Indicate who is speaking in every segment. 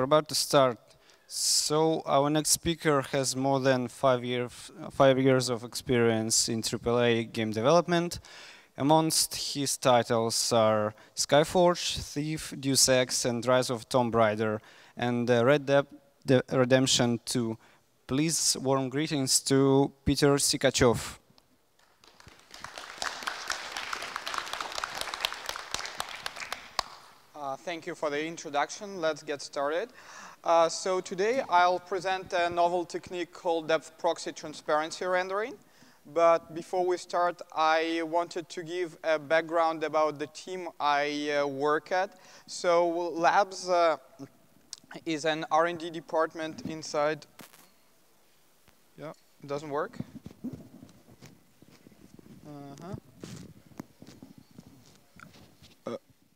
Speaker 1: about to start. So our next speaker has more than 5 years of experience in AAA game development. Amongst his titles are Skyforge, Thief, Deus Ex, and Rise of Tomb Raider, and Red Dead Redemption 2. Please warm greetings to Peter Sikachev.
Speaker 2: Thank you for the introduction. Let's get started. So today I'll present a novel technique called depth proxy transparency rendering. But before we start, I wanted to give a background about the team I work at. So Labs is an R&D department inside. Yeah, it doesn't work.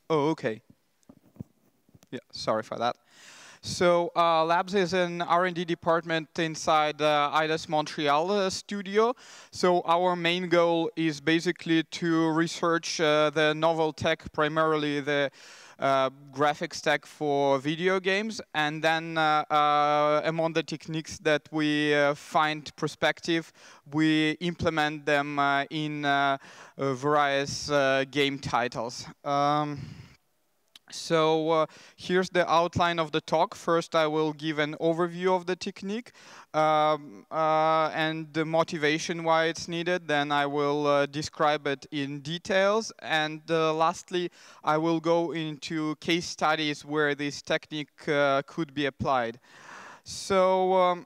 Speaker 2: Oh, okay. Yeah, sorry for that. So Labs is an R&D department inside Eidos Montreal studio. So our main goal is basically to research the novel tech, primarily the graphics tech for video games, and then among the techniques that we find prospective, we implement them in various game titles. So here's the outline of the talk. First, I will give an overview of the technique and the motivation why it's needed. Then I will describe it in details. And lastly, I will go into case studies where this technique could be applied. So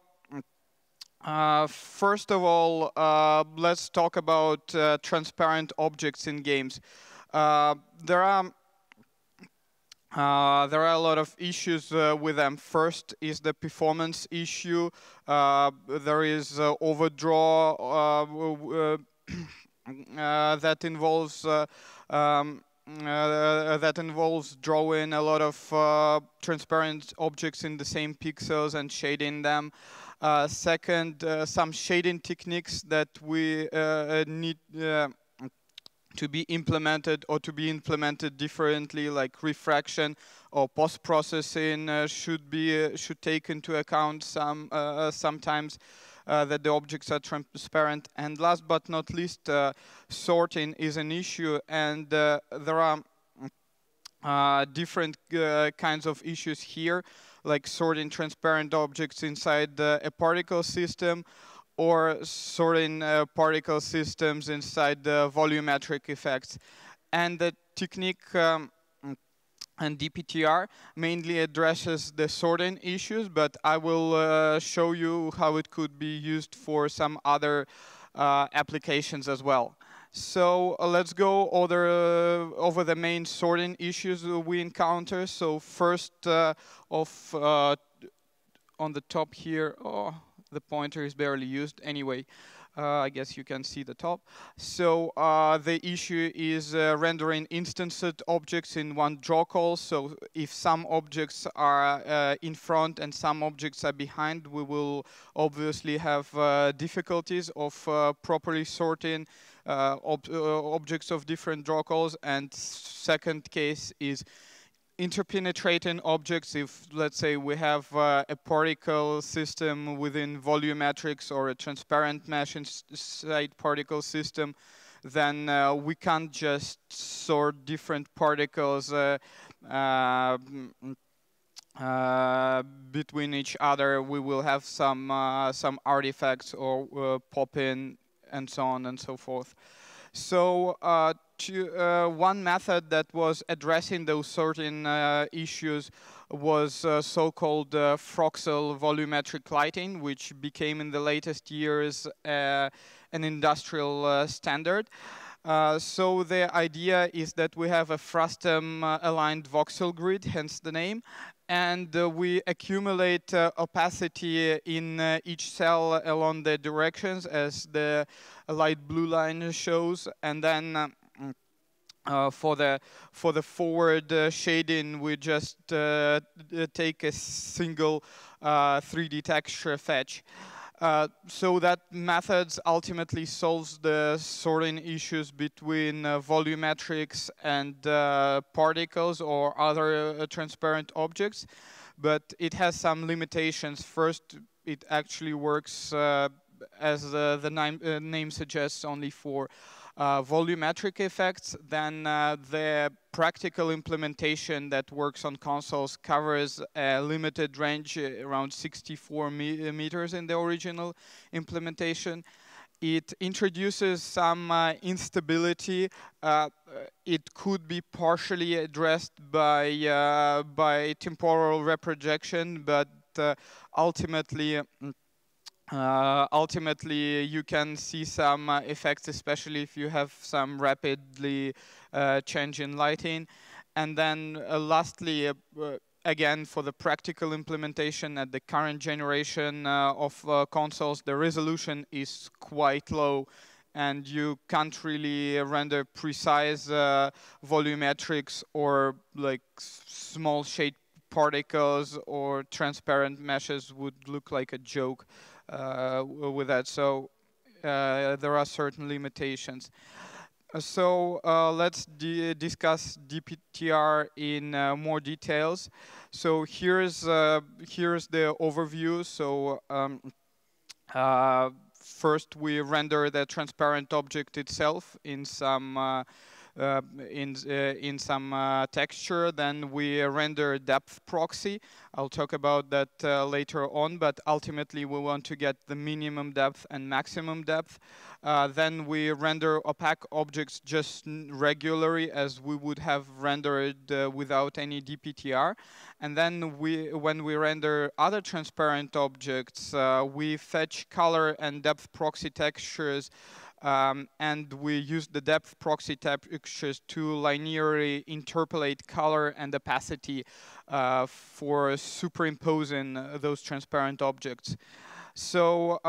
Speaker 2: first of all, let's talk about transparent objects in games. There are a lot of issues with them. First is the performance issue. There is overdraw that involves drawing a lot of transparent objects in the same pixels and shading them. Second, some shading techniques that we need to be implemented or to be implemented differently, like refraction or post-processing should take into account sometimes that the objects are transparent. And last but not least, sorting is an issue, and there are different kinds of issues here, like sorting transparent objects inside a particle system, or sorting particle systems inside the volumetric effects. And the technique and DPTR mainly addresses the sorting issues, but I will show you how it could be used for some other applications as well. So let's go over the main sorting issues we encounter. So first off, on the top here, the pointer is barely used. Anyway, I guess you can see the top. So the issue is rendering instanced objects in one draw call. So if some objects are in front and some objects are behind, we will obviously have difficulties of properly sorting objects of different draw calls. And second case is interpenetrating objects. If, let's say, we have a particle system within volumetrics or a transparent mesh inside particle system, then we can't just sort different particles between each other. We will have some artifacts or pop-in and so on and so forth. So one method that was addressing those sorting issues was so-called Proxy volumetric lighting, which became in the latest years an industrial standard. So the idea is that we have a frustum-aligned voxel grid, hence the name, and we accumulate opacity in each cell along the directions, as the light blue line shows, and then for the forward shading, we just take a single 3D texture fetch. So that method ultimately solves the sorting issues between volumetrics and particles or other transparent objects. but it has some limitations. First, it actually works as the name suggests, only for volumetric effects. Then the practical implementation that works on consoles covers a limited range, around 64 meters in the original implementation. It introduces some instability. It could be partially addressed by temporal reprojection, but ultimately you can see some effects, especially if you have some rapidly change in lighting. And then lastly, again, for the practical implementation at the current generation of consoles, the resolution is quite low, and you can't really render precise volumetrics or like small shade particles or transparent meshes would look like a joke with that. So there are certain limitations. So let's discuss DPTR in more details. So here's the overview. So first we render the transparent object itself in some texture. Then we render depth proxy. I'll talk about that later on, but ultimately we want to get the minimum depth and maximum depth. Then we render opaque objects just regularly as we would have rendered without any DPTR. And then when we render other transparent objects, we fetch color and depth proxy textures, and we use the depth proxy textures to linearly interpolate color and opacity for superimposing those transparent objects. So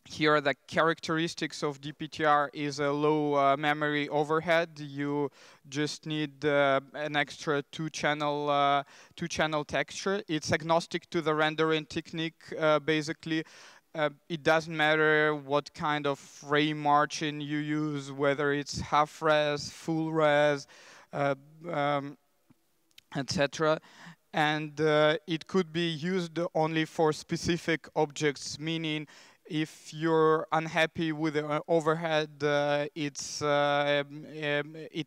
Speaker 2: here are the characteristics of DPTR is a low memory overhead. You just need an extra two-channel texture. It's agnostic to the rendering technique, basically. It doesn't matter what kind of frame margin you use, whether it's half res, full res, etc. And it could be used only for specific objects, meaning if you're unhappy with the overhead it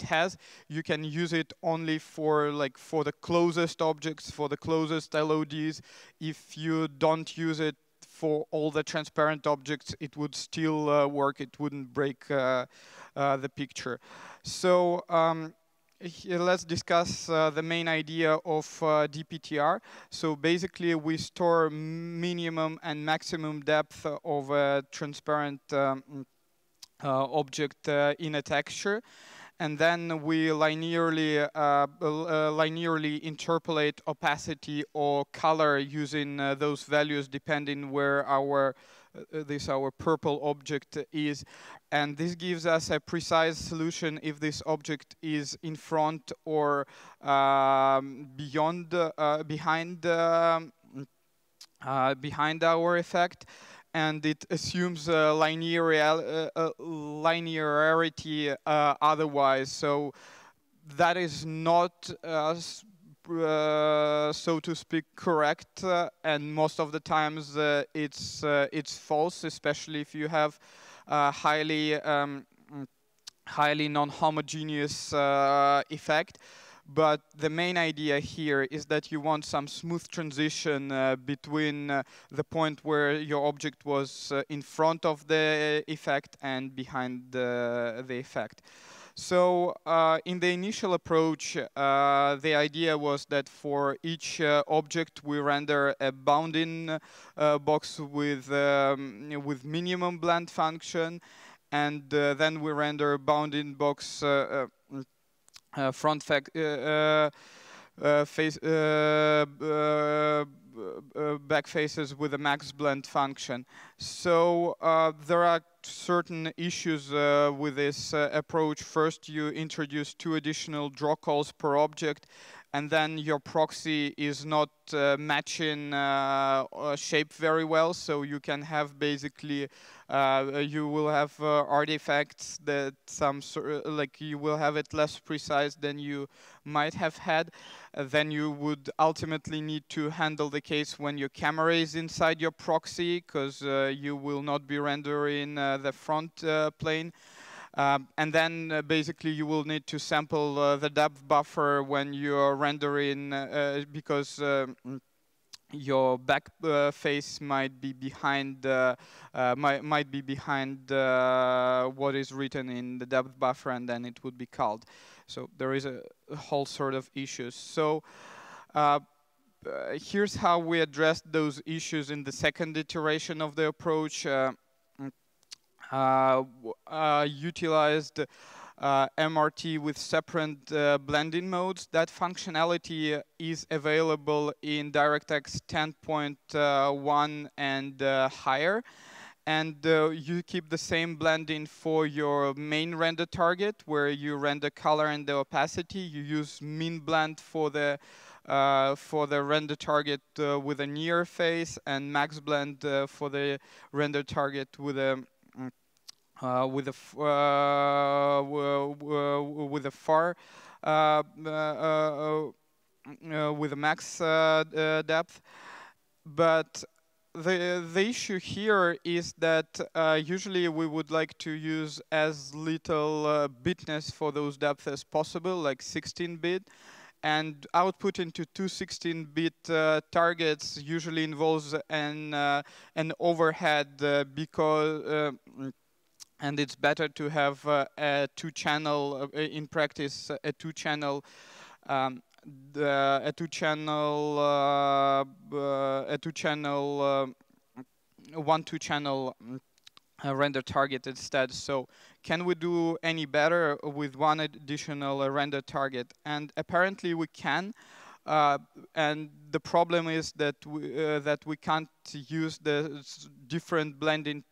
Speaker 2: has, you can use it only for the closest objects, for the closest LODs. If you don't use it for all the transparent objects, it would still work. It wouldn't break the picture. So let's discuss the main idea of DPTR. So basically, we store minimum and maximum depth of a transparent object in a texture. And then we linearly interpolate opacity or color using those values depending where our purple object is. And this gives us a precise solution if this object is in front or behind our effect. And it assumes linearity otherwise. So that is not, so to speak, correct. And most of the times it's false, especially if you have highly non-homogeneous effect. But the main idea here is that you want some smooth transition between the point where your object was in front of the effect and behind the effect. So in the initial approach, the idea was that for each object we render a bounding box with minimum blend function, and then we render a bounding box front back faces with a max blend function. So there are certain issues with this approach. First, you introduce 2 additional draw calls per object, and then your proxy is not matching shape very well, so you can have basically you will have artifacts that like you will have it less precise than you might have had. Then you would ultimately need to handle the case when your camera is inside your proxy, because you will not be rendering the front plane. And then basically you will need to sample the depth buffer when you're rendering because your back face might be behind might be behind what is written in the depth buffer, and then it would be called. So there is a whole sort of issues. So here's how we addressed those issues in the second iteration of the approach. Utilized MRT with separate blending modes. That functionality is available in DirectX 10.1 and higher. And you keep the same blending for your main render target, where you render color and the opacity. You use min blend for the render target with a near face, and max blend for the render target with a with a far with a max depth. But the issue here is that usually we would like to use as little bitness for those depths as possible, like 16-bit. And output into two 16-bit targets usually involves an overhead because and it's better to have a two-channel in practice, a two-channel one two-channel render target instead. So can we do any better with one additional render target? And apparently we can. And the problem is that we can't use the different blending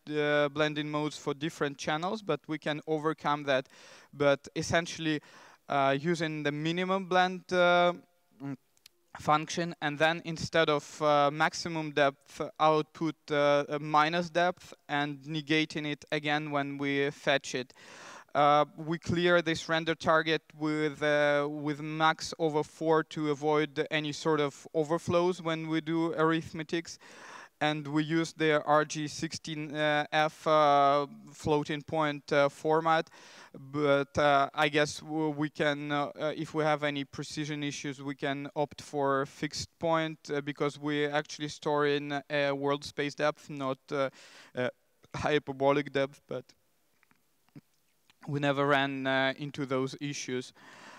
Speaker 2: modes for different channels, but we can overcome that. But essentially, using the minimum blend function, and then instead of maximum depth, output a minus depth and negating it again when we fetch it. We clear this render target with max over 4 to avoid any sort of overflows when we do arithmetics. And we use the RG16F floating point format. But I guess we can, if we have any precision issues, we can opt for fixed point because we actually store in a world space depth, not hyperbolic depth. But we never ran into those issues.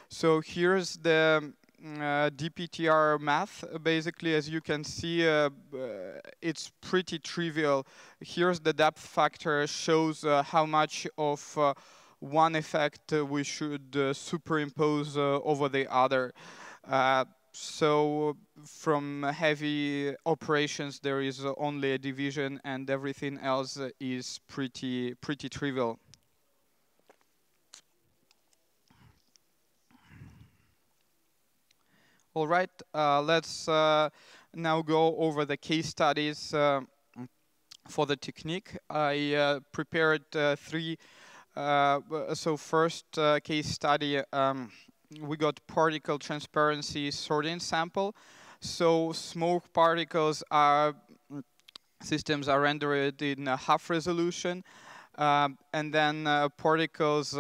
Speaker 2: So here's the DPTR math. Basically, as you can see, it's pretty trivial. Here's the depth factor, shows how much of one effect we should superimpose over the other. So from heavy operations, there is only a division, and everything else is pretty trivial. All right, let's now go over the case studies for the technique. I prepared 3. So first case study, we got particle transparency sorting sample. So smoke particles systems are rendered in half resolution, and then particles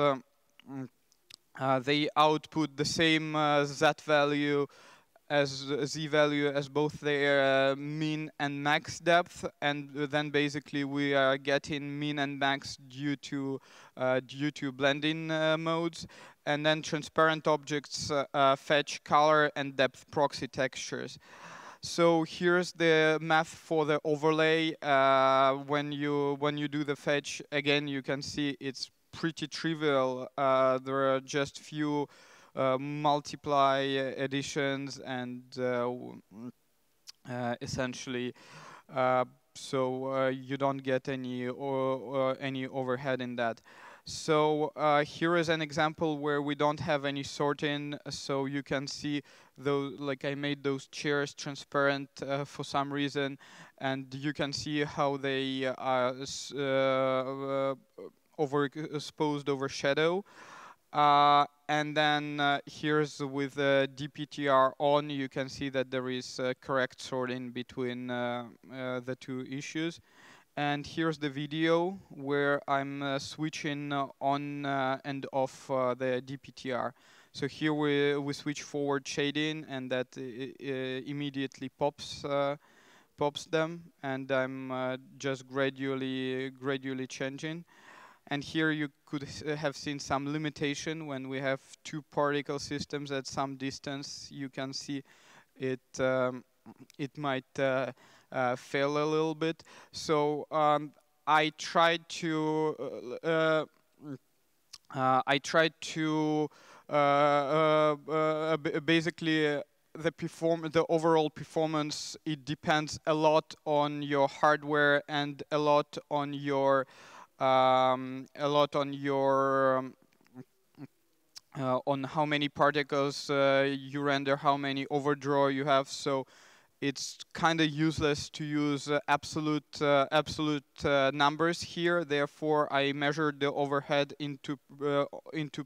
Speaker 2: they output the same z value as both their min and max depth, and then basically we are getting min and max due to blending modes, and then transparent objects fetch color and depth proxy textures. So here's the math for the overlay. When you do the fetch, again you can see it's pretty trivial. There are just few multiply additions, and essentially so you don't get any overhead in that. So here is an example where we don't have any sorting, so you can see those, like I made those chairs transparent for some reason, and you can see how they are overexposed, overshadow. And then here's with DPTR on, you can see that there is correct sorting between the two issues. And here's the video where I'm switching on and off the DPTR. So here we switch forward shading, and that immediately pops them, and I'm just gradually changing. And here you could have seen some limitation when we have two particle systems at some distance. You can see it it might fail a little bit. So I tried to basically the overall performance, it depends a lot on your hardware and a lot on your on how many particles you render, how many overdraw you have. So it's kind of useless to use absolute numbers here. Therefore, I measured the overhead into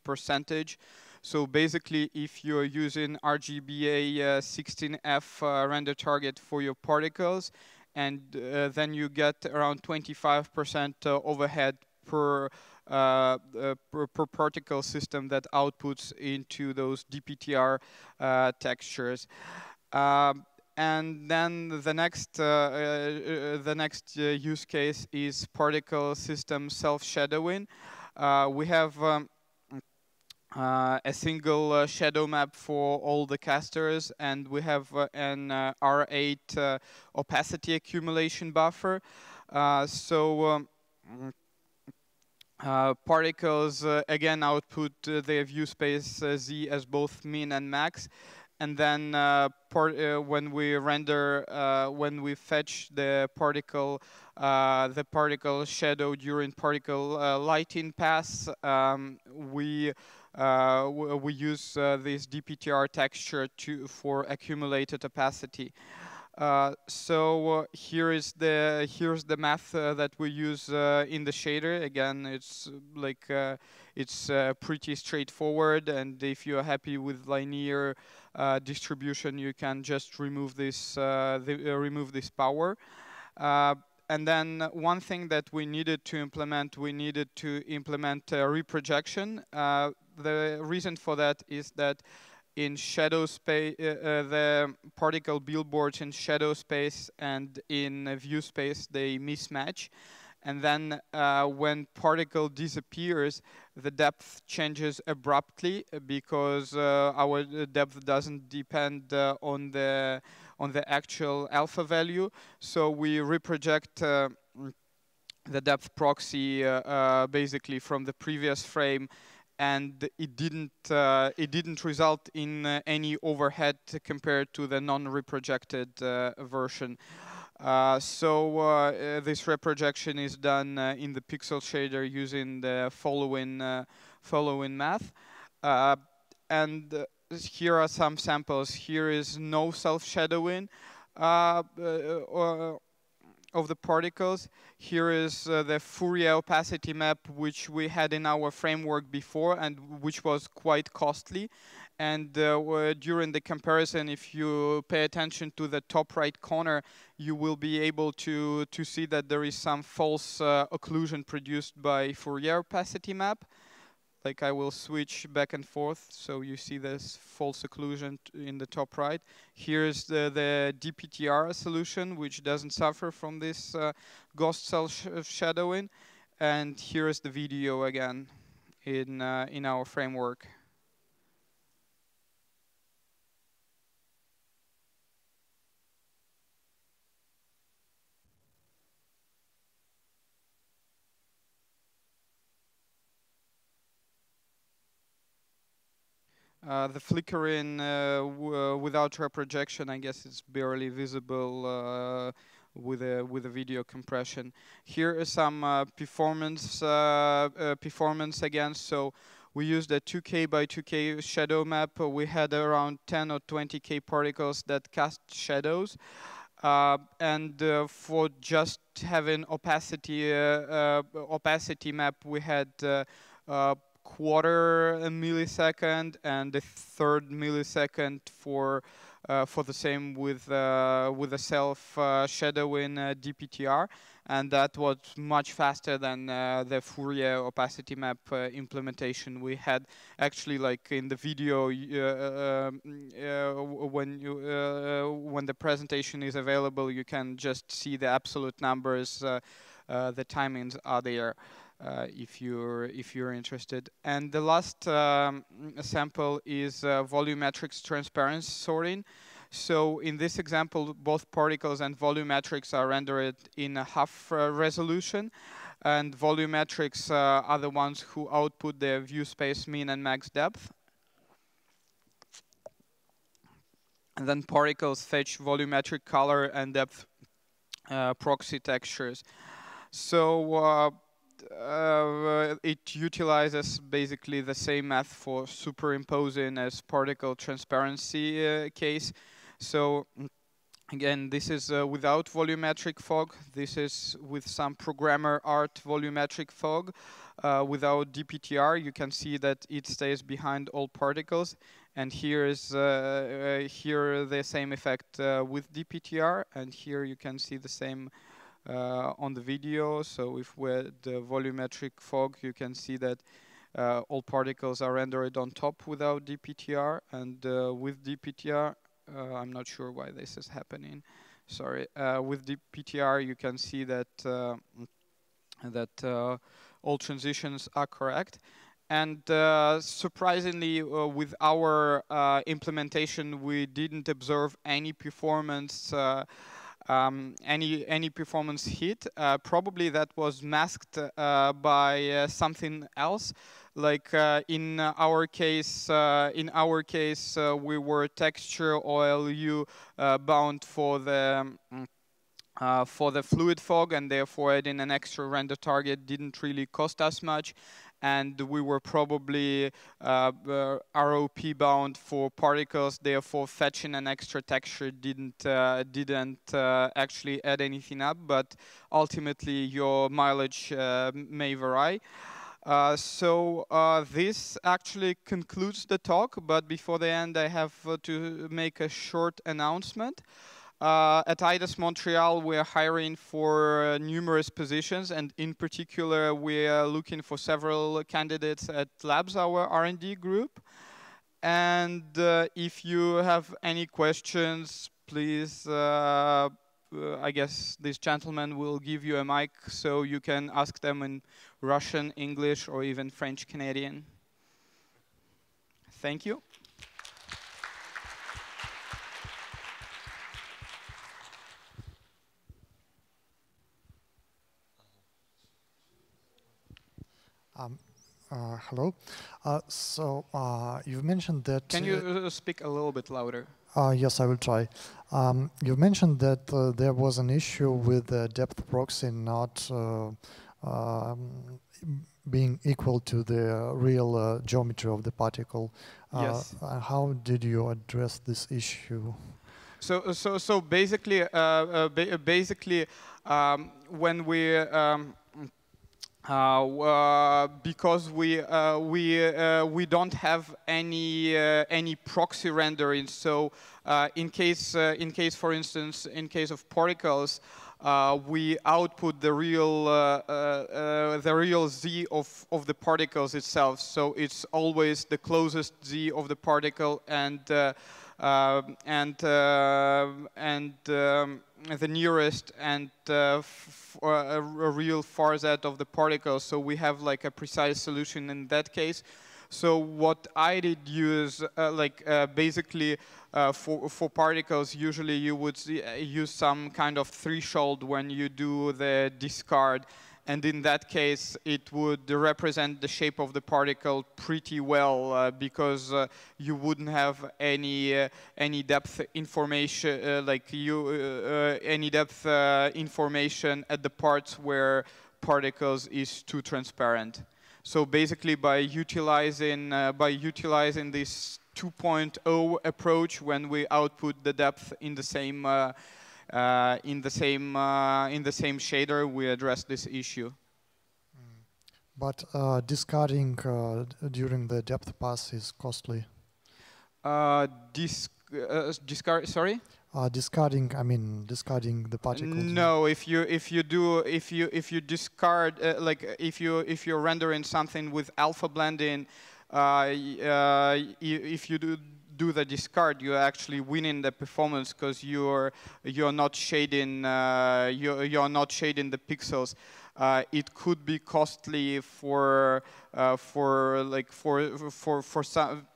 Speaker 2: percentage. So basically, if you're using RGBA 16F render target for your particles, and then you get around 25% overhead per particle system that outputs into those DPTR textures. And then the next use case is particle system self-shadowing. We have a single shadow map for all the casters, and we have an R8 opacity accumulation buffer. Particles again output their view space Z as both min and max. And then when we render, when we fetch the particle shadow during particle lighting pass, we use this DPTR texture for accumulated opacity. Here's the math that we use in the shader. Again, it's like it's pretty straightforward, and if you're happy with linear distribution, you can just remove this power. And then one thing that we needed to implement reprojection. The reason for that is that in shadow space, the particle billboards in shadow space and in view space, they mismatch. And then when particle disappears, the depth changes abruptly because our depth doesn't depend on the actual alpha value. So we reproject the depth proxy basically from the previous frame, and it didn't result in any overhead compared to the non-reprojected version. This reprojection is done in the pixel shader using the following math. And here are some samples. Here is no self-shadowing of the particles. Here is the Fourier opacity map, which we had in our framework before and which was quite costly. And during the comparison, if you pay attention to the top right corner, you will be able to see that there is some false occlusion produced by Fourier opacity map. Like I will switch back and forth, so you see this false occlusion in the top right. Here's the DPTR solution, which doesn't suffer from this ghost self-shadowing. And here's the video again in our framework. The flickering without reprojection, I guess it's barely visible with a video compression. Here are some performance again. So we used a 2K by 2K shadow map. We had around 10 or 20K particles that cast shadows. And for just having opacity map, we had quarter millisecond and a third millisecond for the same with a self shadowing DPTR, and that was much faster than the Fourier opacity map implementation we had. Actually, like in the video, when the presentation is available, you can just see the absolute numbers. The timings are there. If you're interested. And the last sample is volumetric transparency sorting. So in this example, both particles and volumetrics are rendered in a half resolution, and volumetrics are the ones who output the view space mean and max depth. And then particles fetch volumetric color and depth proxy textures. So it utilizes basically the same math for superimposing as particle transparency case. So again, this is without volumetric fog. This is with some programmer art volumetric fog. Without DPTR, you can see that it stays behind all particles. And here is here the same effect with DPTR, and here you can see the same on the video. So if we're the volumetric fog, you can see that all particles are rendered on top without DPTR, and with DPTR, I'm not sure why this is happening. Sorry. With DPTR, you can see that all transitions are correct. And surprisingly, with our implementation, we didn't observe any performance any performance hit. Probably that was masked by something else. Like in our case, we were texture OLU bound for the fluid fog, and therefore adding an extra render target didn't really cost us much. And we were probably ROP bound for particles, therefore fetching an extra texture didn't actually add anything up, but ultimately your mileage may vary. So this actually concludes the talk, but before the end I have to make a short announcement. At Eidos Montreal, we are hiring for numerous positions, and in particular, we are looking for several candidates at Labs, our R&D group. And if you have any questions, please, I guess this gentleman will give you a mic, so you can ask them in Russian, English, or even French Canadian. Thank you.
Speaker 3: Hello. So you've mentioned that.
Speaker 2: Can you speak a little bit louder?
Speaker 3: Yes, I will try. You mentioned that there was an issue with the depth proxy not being equal to the real geometry of the particle.
Speaker 2: Yes.
Speaker 3: How did you address this issue?
Speaker 2: So basically, when we because we don't have any proxy rendering. So in case for instance in case of particles, we output the real z of the particles itself. So it's always the closest z of the particle and the nearest and a real far z of the particle. So we have like a precise solution in that case. So what I did use, basically for particles, usually you would use some kind of threshold when you do the discard. and in that case, it would represent the shape of the particle pretty well because you wouldn't have any depth information, any depth information at the parts where particles is too transparent. So basically, by utilizing this 2.0 approach, when we output the depth in the same shader, we address this issue.
Speaker 3: But discarding during the depth pass is costly.
Speaker 2: Sorry?
Speaker 3: Discarding, I mean, discarding the particles.
Speaker 2: No, if you discard, if you're rendering something with alpha blending, if you do the discard, you're actually winning the performance because you're not shading the pixels. It could be costly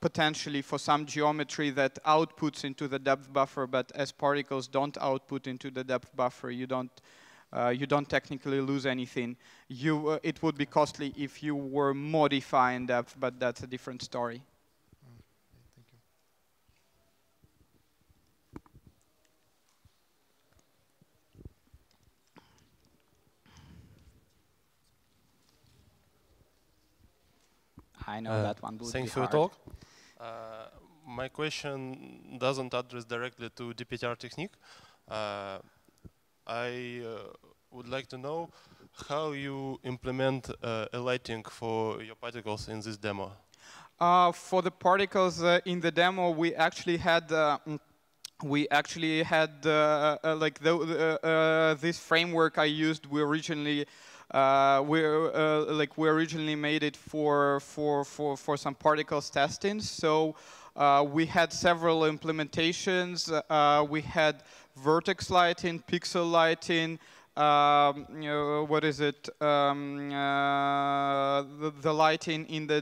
Speaker 2: potentially for some geometry that outputs into the depth buffer, but as particles don't output into the depth buffer, you don't technically lose anything. It would be costly if you were modifying depth, but that's a different story.
Speaker 3: Thank you.
Speaker 2: I know that one would be hard.
Speaker 4: Thanks for your talk. My question doesn't address directly to DPTR technique. I would like to know how you implement a lighting for your particles in this demo.
Speaker 2: For the particles in the demo, we actually had this framework I used. We originally made it for some particles testing. So we had several implementations. We had vertex lighting, pixel lighting. What is it? The lighting in the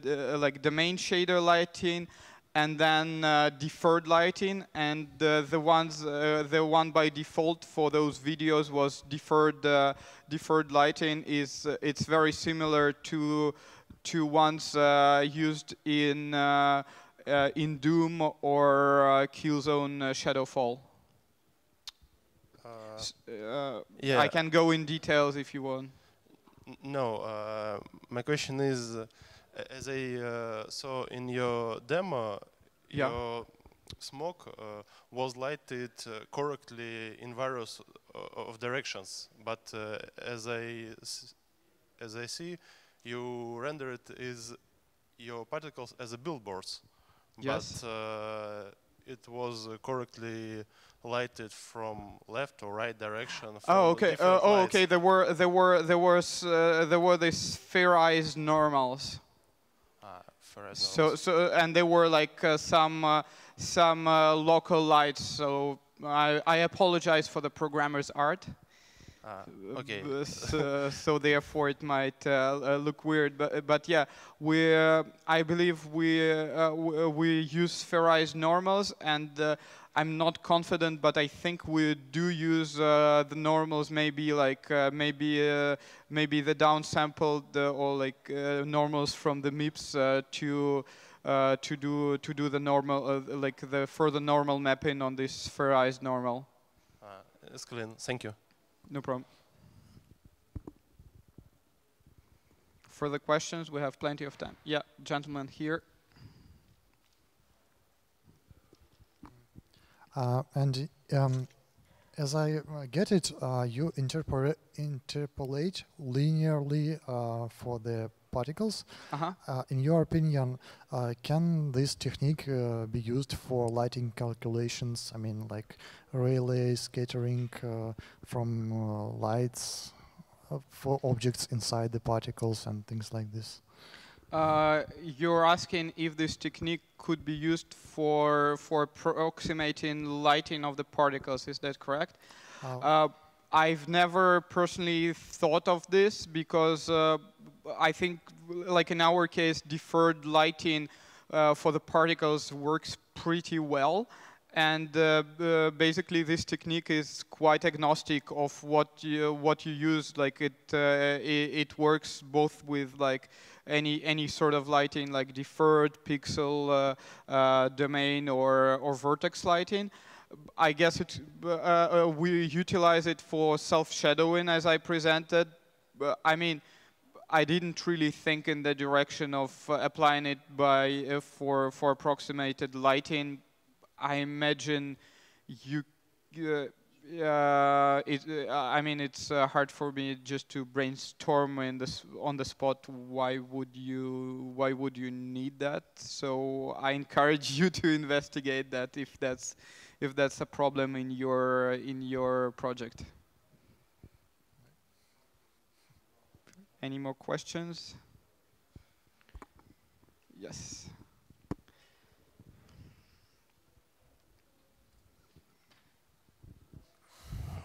Speaker 2: the main shader lighting, and then deferred lighting. And the one by default for those videos was deferred lighting. It's very similar to ones used in Doom or Killzone Shadowfall.
Speaker 4: Yeah.
Speaker 2: I can go in details if you want.
Speaker 4: No, my question is, as I saw in your demo, your smoke was lighted correctly in various of directions, but as I see, you rendered your particles as a billboards.
Speaker 2: Yes.
Speaker 4: But it was correctly lighted from left or right direction.
Speaker 2: Oh, okay. Okay. There were these spherized normals. So and there were like some local lights. So I apologize for the programmer's art.
Speaker 4: Okay.
Speaker 2: So therefore it might look weird, but yeah, I believe we use spherized normals, and I'm not confident, but I think we do use the normals, maybe like maybe the downsampled or like normals from the MIPS to do the normal like the further normal mapping on this spherized normal.
Speaker 4: It's clean. Thank you.
Speaker 2: No problem. Further questions? We have plenty of time. Yeah, gentleman here.
Speaker 3: And as I get it, you interpolate linearly for the particles. In your opinion, can this technique be used for lighting calculations? I mean, like Rayleigh scattering from lights for objects inside the particles and things like this?
Speaker 2: You're asking if this technique could be used for approximating lighting of the particles, is that correct? I've never personally thought of this because I think, like in our case, deferred lighting for the particles works pretty well. And basically, this technique is quite agnostic of what you use. Like it works both with like any sort of lighting, like deferred, pixel, domain, or vertex lighting. I guess we utilize it for self-shadowing, as I presented. I mean, I didn't really think in the direction of applying it for approximated lighting. I imagine you. I mean, it's hard for me just to brainstorm on the spot. Why would you need that? So I encourage you to investigate that if that's a problem in your project. Any more questions? Yes.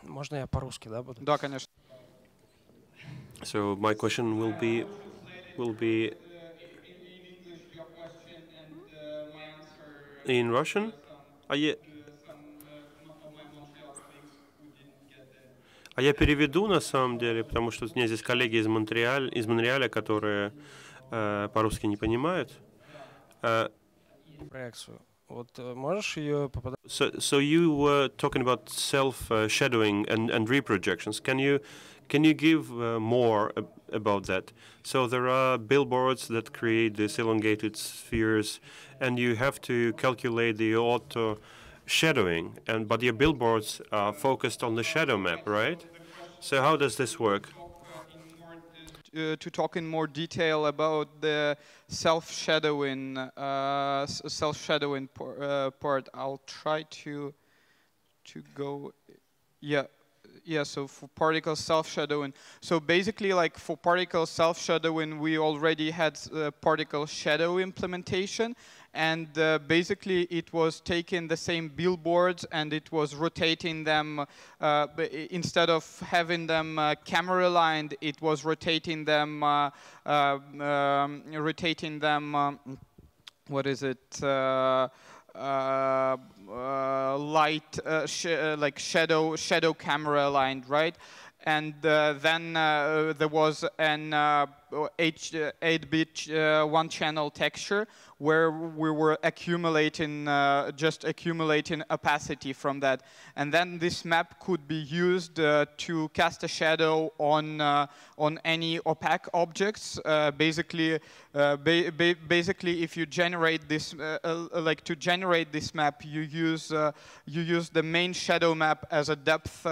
Speaker 5: Можно я по-русски, да, буду?
Speaker 2: Да, конечно.
Speaker 6: So my question will be in Russian. А я переведу на самом деле, потому что у меня здесь коллеги из Монреаля, которые по-русски не понимают.
Speaker 5: Проекцию. Вот можешь ее попадать?
Speaker 6: So you were talking about self-shadowing and reprojections. Can you give more about that? So there are billboards that create these elongated spheres, and you have to calculate the auto shadowing, but your billboards are focused on the shadow map, right? So how does this work?
Speaker 2: To talk in more detail about the self-shadowing part, I'll try to go. Yeah. So for particle self-shadowing, so basically, like for particle self-shadowing, we already had particle shadow implementation. And basically, it was taking the same billboards and it was rotating them. Instead of having them camera aligned, it was rotating them. What is it? Light, like shadow camera aligned, right? And then there was an 8-bit one-channel texture where we were accumulating opacity from that. And then this map could be used to cast a shadow on any opaque objects. Basically, if you generate this, to generate this map, you use the main shadow map as a depth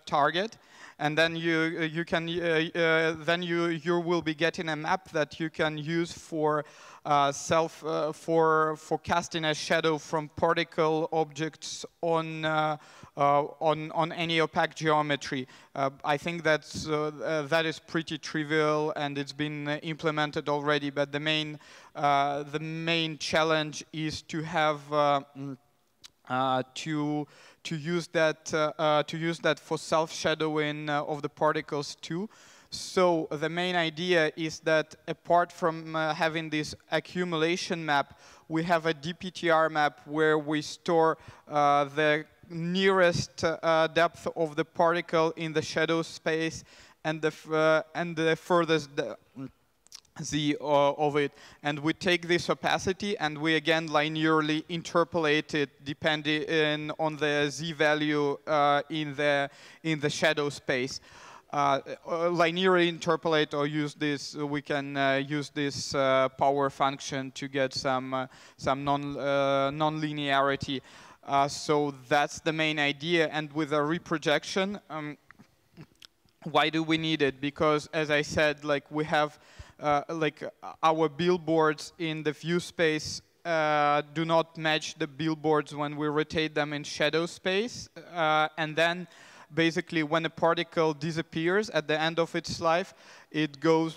Speaker 2: target. And then you will be getting a map that you can use for casting a shadow from particle objects on any opaque geometry. I think that is pretty trivial and it's been implemented already. But the main challenge is to have to use that for self-shadowing of the particles too. So the main idea is that apart from having this accumulation map, we have a DPTR map where we store the nearest depth of the particle in the shadow space and the furthest z of it, and we take this opacity and we again linearly interpolate it depending on the z value in the shadow space. Linearly interpolate or use this. We can use this power function to get some non-linearity. So that's the main idea. And with a reprojection, why do we need it? Because as I said, like we have our billboards in the view space do not match the billboards when we rotate them in shadow space. And then basically when a particle disappears at the end of its life, it goes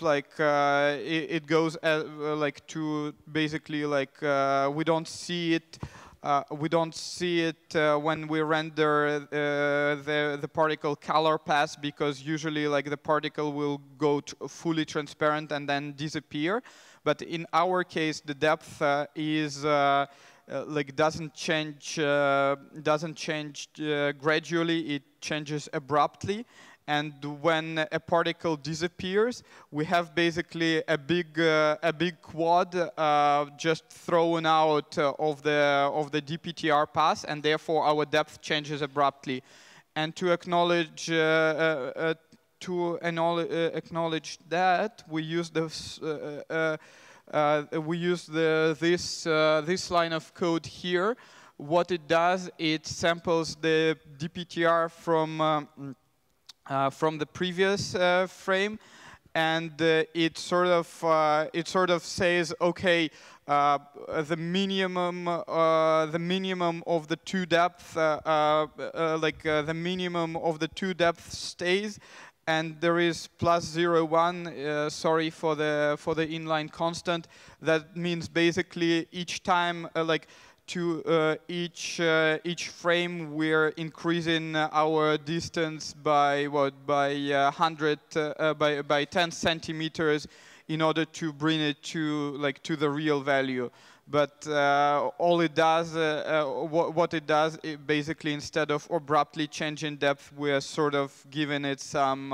Speaker 2: to basically we don't see it. We don't see it when we render the particle color pass, because usually the particle will go fully transparent and then disappear. But in our case, the depth is like doesn't change gradually. It changes abruptly. And when a particle disappears, we have basically a big quad just thrown out of the DPTR pass, and therefore our depth changes abruptly. And to acknowledge that, we use this this line of code here. What it does, it samples the DPTR from the previous frame, and it sort of says, okay, the minimum of the two depth, the minimum of the two depth stays, and there is +0.1. Sorry for the inline constant. That means basically each time, to each frame, we're increasing our distance by by 10 centimeters in order to bring it to the real value. But all it does, what it does, it basically, instead of abruptly changing depth, we're sort of giving it some,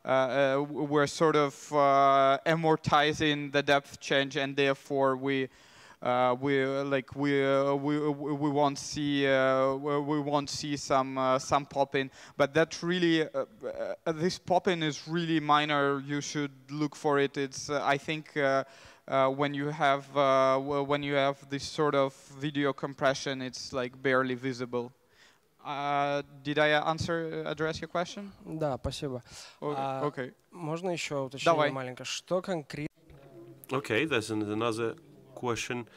Speaker 2: we're sort of amortizing the depth change, and therefore we won't see some popping. But that really, this popping is really minor. You should look for it. It's I think when you have this sort of video compression, it's like barely visible. Did I address your question?
Speaker 5: Да, спасибо.
Speaker 2: Okay.
Speaker 5: Можно еще уточнение маленькое? Что конкретно?
Speaker 6: Okay, there's another question.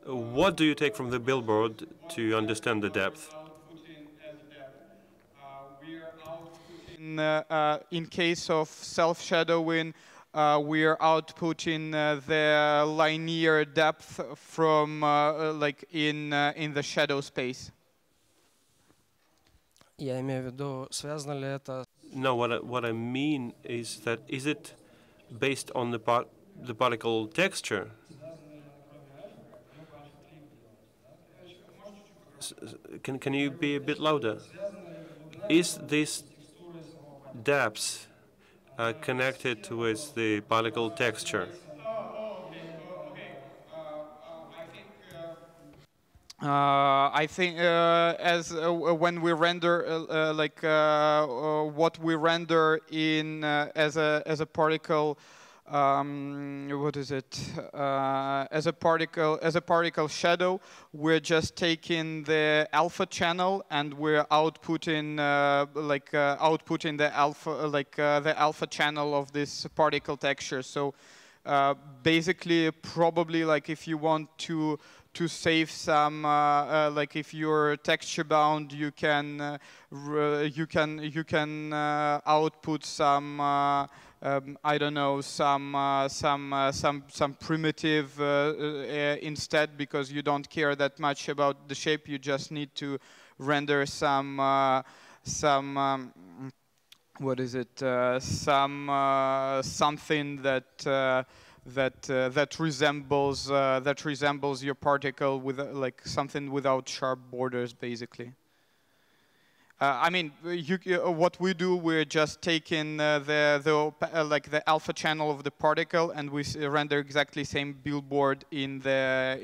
Speaker 6: What do you take from the billboard to understand the depth?
Speaker 2: In case of self-shadowing, we are outputting the linear depth from in the shadow space.
Speaker 5: Я имею в виду, связано ли это?
Speaker 6: No, what I mean is that is it based on the particle texture? Can you be a bit louder? Is this depth connected with the particle texture?
Speaker 2: I think as when we render what we render in as a particle. What is it? As a particle shadow, we're just taking the alpha channel and we're outputting outputting the alpha channel of this particle texture. So basically, probably if you want to save some, if you're texture bound, you can output some. I don't know, some primitive instead, because you don't care that much about the shape. You just need to render some what is it? Something that resembles your particle with something without sharp borders, basically. I mean, what we do, we're just taking the alpha channel of the particle, and we render exactly same billboard in the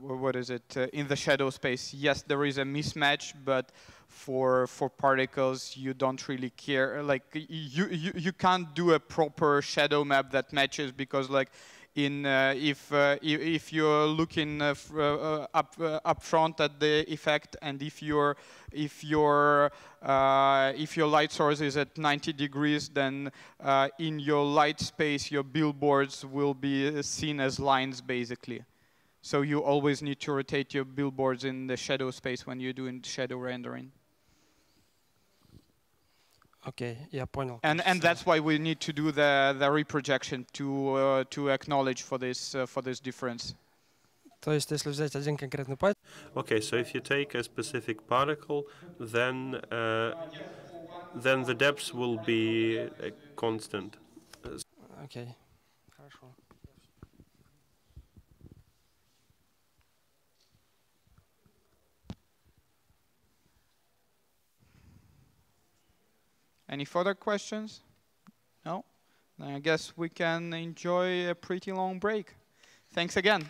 Speaker 2: what is it? In the shadow space. Yes, there is a mismatch, but for particles, you don't really care. You can't do a proper shadow map that matches, because if you're looking up front at the effect, and if your light source is at 90 degrees, then in your light space your billboards will be seen as lines, basically. So you always need to rotate your billboards in the shadow space when you're doing shadow rendering.
Speaker 5: Okay, я понял.
Speaker 2: And that's why we need to do the reprojection to acknowledge for this difference.
Speaker 5: То есть, если взять один конкретный particle.
Speaker 6: Okay, so if you take a specific particle, then the depth will be constant.
Speaker 5: Okay, хорошо.
Speaker 2: Any further questions? No? Then I guess we can enjoy a pretty long break. Thanks again.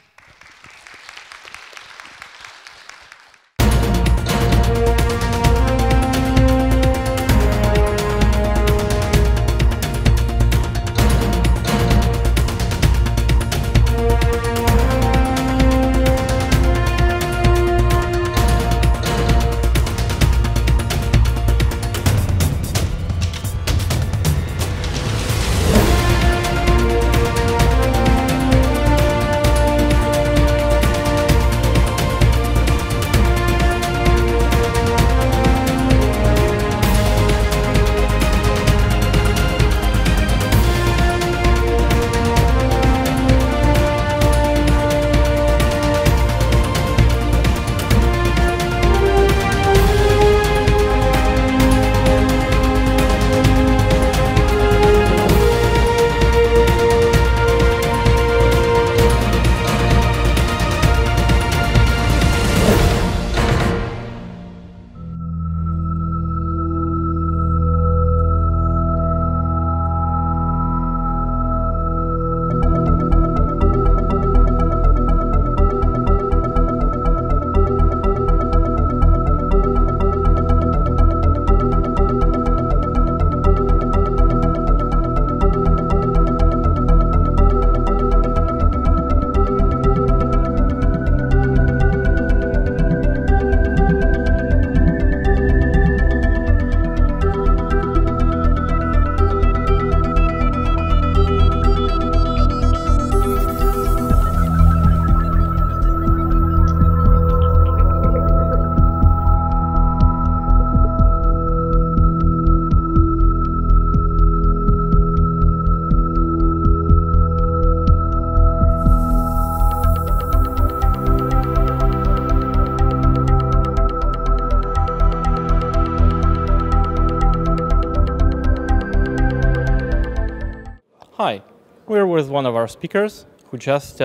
Speaker 7: Hi, we're with one of our speakers who just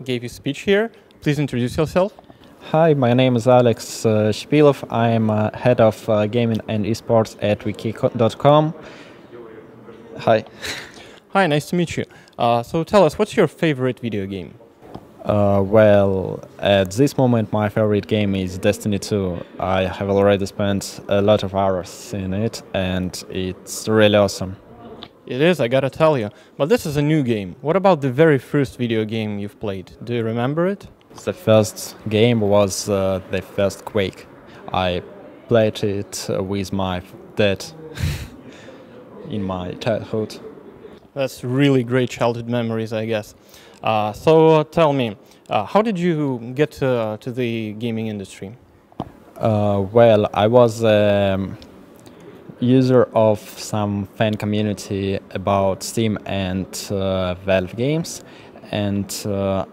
Speaker 7: gave his speech here. Please introduce yourself.
Speaker 8: Hi, my name is Alex Shpilov. I'm head of gaming and esports at wiki.com. Hi.
Speaker 7: Hi, nice to meet you. So tell us, what's your favorite video game?
Speaker 8: Well, at this moment, my favorite game is Destiny 2. I have already spent a lot of hours in it, and it's really awesome.
Speaker 7: It is, I gotta tell you. But this is a new game. What about the very first video game you've played? Do you remember it?
Speaker 8: The first game was the first Quake. I played it with my dad in my childhood.
Speaker 7: That's really great childhood memories, I guess. So tell me, how did you get to the gaming industry?
Speaker 8: Well, I was user of some fan community about Steam and Valve games, and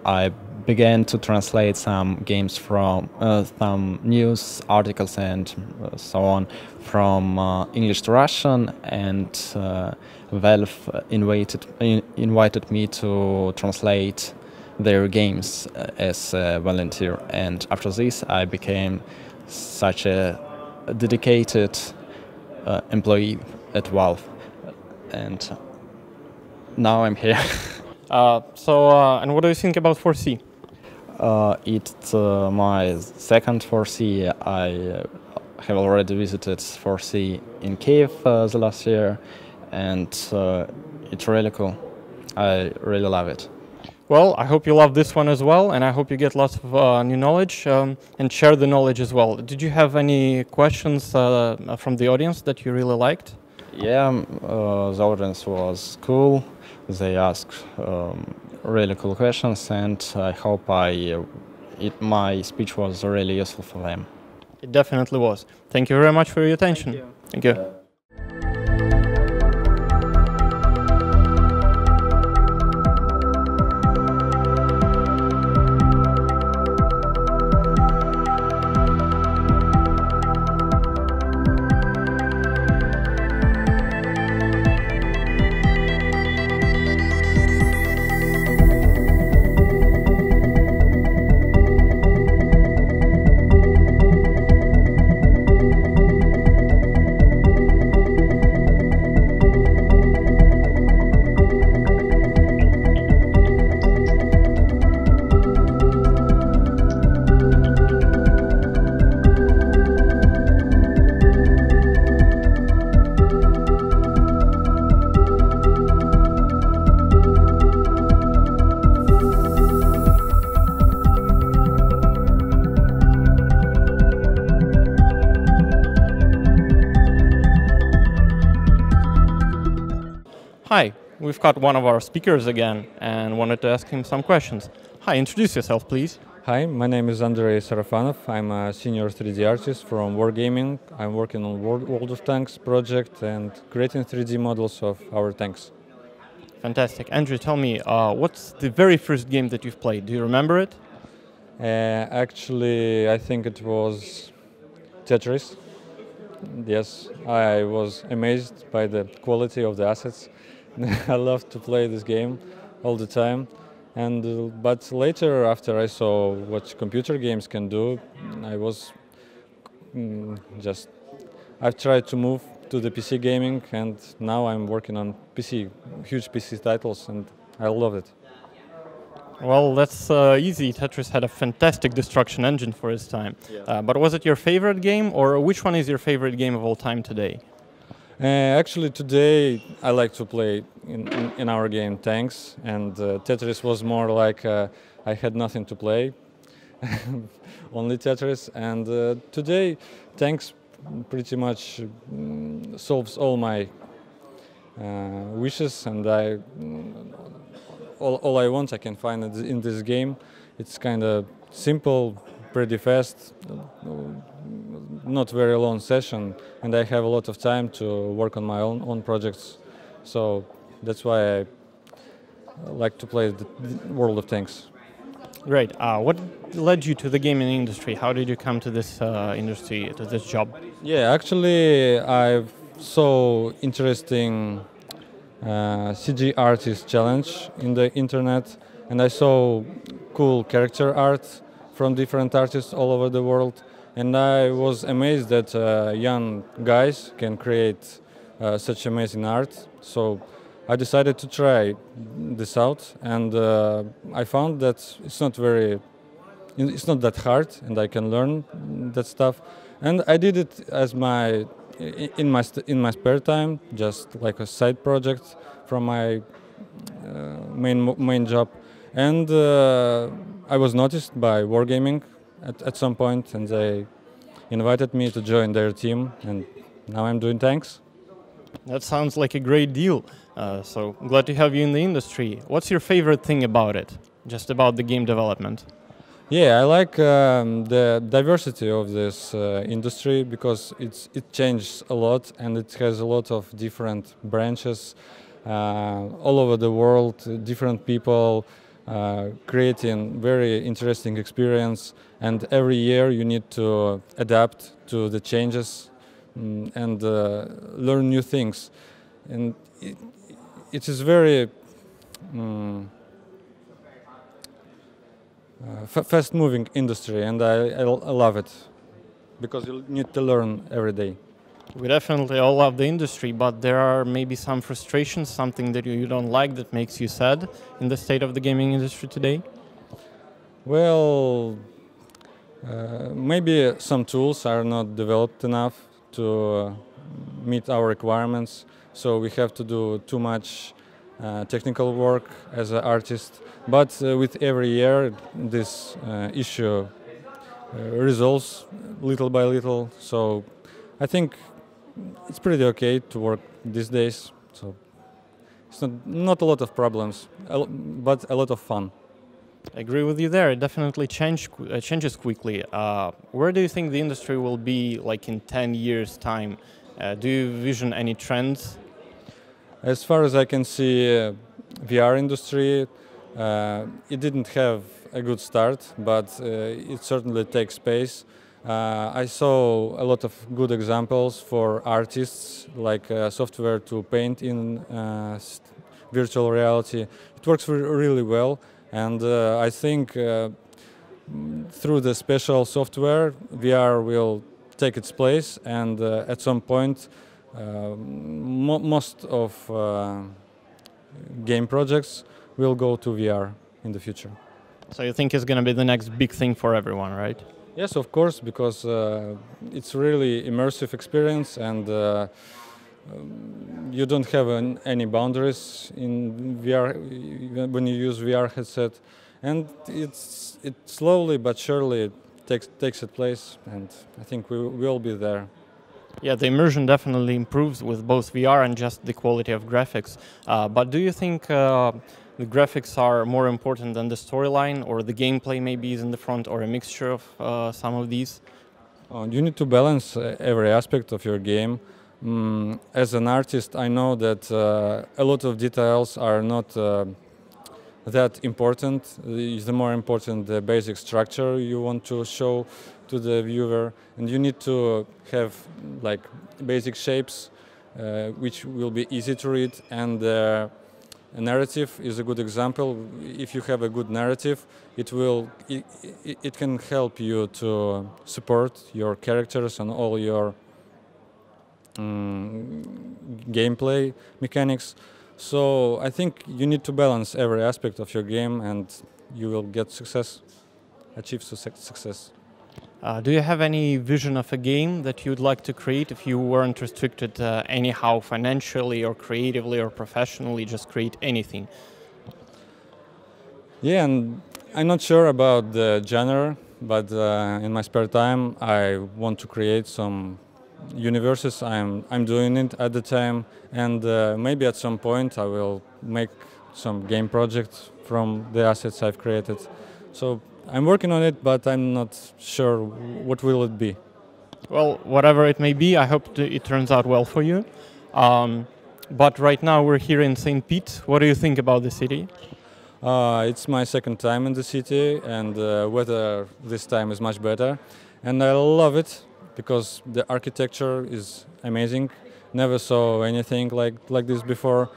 Speaker 8: I began to translate some games from some news articles and so on from English to Russian, and Valve invited me to translate their games as a volunteer, and after this I became such a dedicated employee at Valve, and now I'm here.
Speaker 7: And what do you think about 4C?
Speaker 8: It's my second 4C. I have already visited 4C in Kiev the last year, and it's really cool. I really love it.
Speaker 7: Well, I hope you love this one as well, and I hope you get lots of new knowledge and share the knowledge as well. Did you have any questions from the audience that you really liked?
Speaker 8: Yeah, the audience was cool. They asked really cool questions, and I hope my speech was really useful for them.
Speaker 7: It definitely was. Thank you very much for your attention. Thank you. Thank you. Hi, we've got one of our speakers again and wanted to ask him some questions. Hi, introduce yourself, please.
Speaker 9: Hi, my name is Andrei Sarafanov. I'm a senior 3D artist from Wargaming. I'm working on World of Tanks project and creating 3D models of our tanks.
Speaker 7: Fantastic. Andrew, tell me, what's the very first game that you've played? Do you remember it?
Speaker 9: Actually, I think it was Tetris. Yes, I was amazed by the quality of the assets. I love to play this game all the time. But later, after I saw what computer games can do, I was I've tried to move to the PC gaming, and now I'm working on huge PC titles, and I love it.
Speaker 7: Well, that's easy. Tetris had a fantastic destruction engine for its time. Yeah. But was it your favorite game, or which one is your favorite game of all time today?
Speaker 9: Actually, today I like to play in our game Tanks, and Tetris was more like I had nothing to play, only Tetris. And today Tanks pretty much solves all my wishes, and all I want I can find in this game. It's kind of simple, pretty fast, not very long session, and I have a lot of time to work on my own projects. So that's why I like to play the World of Tanks.
Speaker 7: Great. What led you to the gaming industry? How did you come to this industry, to this job?
Speaker 9: Yeah, actually, I saw interesting CG artist challenge in the internet, and I saw cool character art from different artists all over the world, and I was amazed that young guys can create such amazing art. So I decided to try this out, and I found that it's not that hard, and I can learn that stuff. And I did it as in my spare time, just like a side project from my main job. And I was noticed by Wargaming at some point, and they invited me to join their team, and now I'm doing tanks.
Speaker 7: That sounds like a great deal. So glad to have you in the industry. What's your favorite thing about it? Just about the game development?
Speaker 9: Yeah, I like the diversity of this industry, because it changes a lot, and it has a lot of different branches all over the world, different people creating very interesting experience, and every year you need to adapt to the changes and learn new things. And it is very fast-moving industry, and I love it, because you need to learn every day.
Speaker 7: We definitely all love the industry, but there are maybe some frustrations, something that you don't like that makes you sad in the state of the gaming industry today?
Speaker 9: Well, maybe some tools are not developed enough to meet our requirements, so we have to do too much technical work as an artist. But with every year, this issue resolves little by little. So I think it's pretty okay to work these days. So it's not a lot of problems, but a lot of fun.
Speaker 7: I agree with you there. It definitely changes quickly. Where do you think the industry will be like in 10 years' time? Do you vision any trends?
Speaker 9: As far as I can see, VR industry, it didn't have a good start, but it certainly takes pace. I saw a lot of good examples for artists, like software to paint in virtual reality. It works really well, and I think through the special software, VR will take its place, and at some point, most of game projects will go to VR in the future.
Speaker 7: So you think it's going to be the next big thing for everyone, right?
Speaker 9: Yes, of course, because it's really immersive experience, and you don't have any boundaries in VR when you use VR headset, and it slowly but surely takes its place, and I think we will be there.
Speaker 7: Yeah, the immersion definitely improves with both VR and just the quality of graphics. But do you think the graphics are more important than the storyline, or the gameplay maybe is in the front, or a mixture of some of these?
Speaker 9: You need to balance every aspect of your game. As an artist, I know that a lot of details are not that important. The more important the basic structure you want to show to the viewer, and you need to have like basic shapes which will be easy to read, and a narrative is a good example. If you have a good narrative, it can help you to support your characters and all your gameplay mechanics. So I think you need to balance every aspect of your game, and you will get success, achieve success.
Speaker 7: Do you have any vision of a game that you'd like to create if you weren't restricted anyhow financially or creatively or professionally, just create anything?
Speaker 9: Yeah, and I'm not sure about the genre, but in my spare time I want to create some universes. I'm doing it at the time, and maybe at some point I will make some game project from the assets I've created. So I'm working on it, but I'm not sure what will it be.
Speaker 7: Well, whatever it may be, I hope it turns out well for you. But right now we're here in St. Pete. What do you think about the city?
Speaker 9: It's my second time in the city, and weather this time is much better. And I love it because the architecture is amazing. Never saw anything like this before.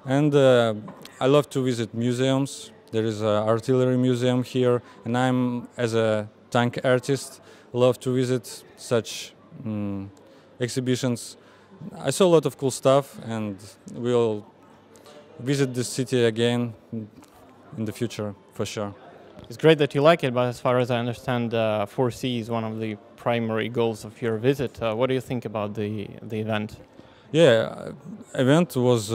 Speaker 9: And I love to visit museums. There is an artillery museum here, and I'm, as a tank artist, love to visit such exhibitions. I saw a lot of cool stuff, and we'll visit the city again in the future, for sure.
Speaker 7: It's great that you like it, but as far as I understand, 4C is one of the primary goals of your visit. What do you think about the event?
Speaker 9: Yeah, event was...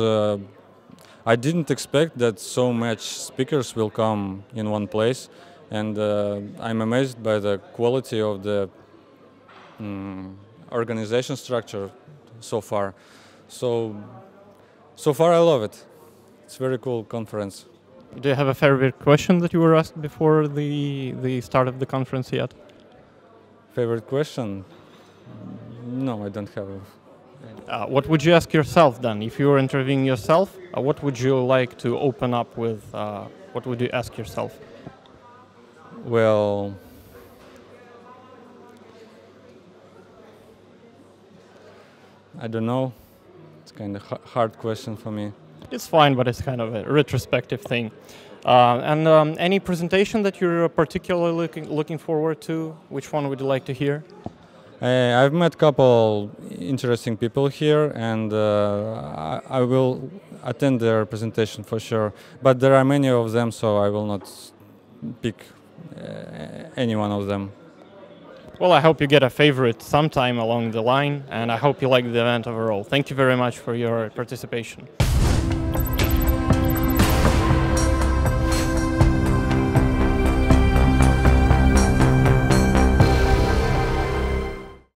Speaker 9: I didn't expect that so much speakers will come in one place, and I'm amazed by the quality of the organization structure so far. So far I love it. It's a very cool conference.
Speaker 7: Do you have a favorite question that you were asked before the start of the conference yet?
Speaker 9: Favorite question? No, I don't have.
Speaker 7: What would you ask yourself then? If you were interviewing yourself, what would you like to open up with? What would you ask yourself?
Speaker 9: Well, I don't know. It's kind of hard question for me.
Speaker 7: It's fine, but it's kind of a retrospective thing. And any presentation that you're particularly looking forward to? Which one would you like to hear?
Speaker 9: I've met a couple interesting people here, and I will attend their presentation for sure. But there are many of them, so I will not pick any one of them.
Speaker 7: Well, I hope you get a favorite sometime along the line, and I hope you like the event overall. Thank you very much for your participation.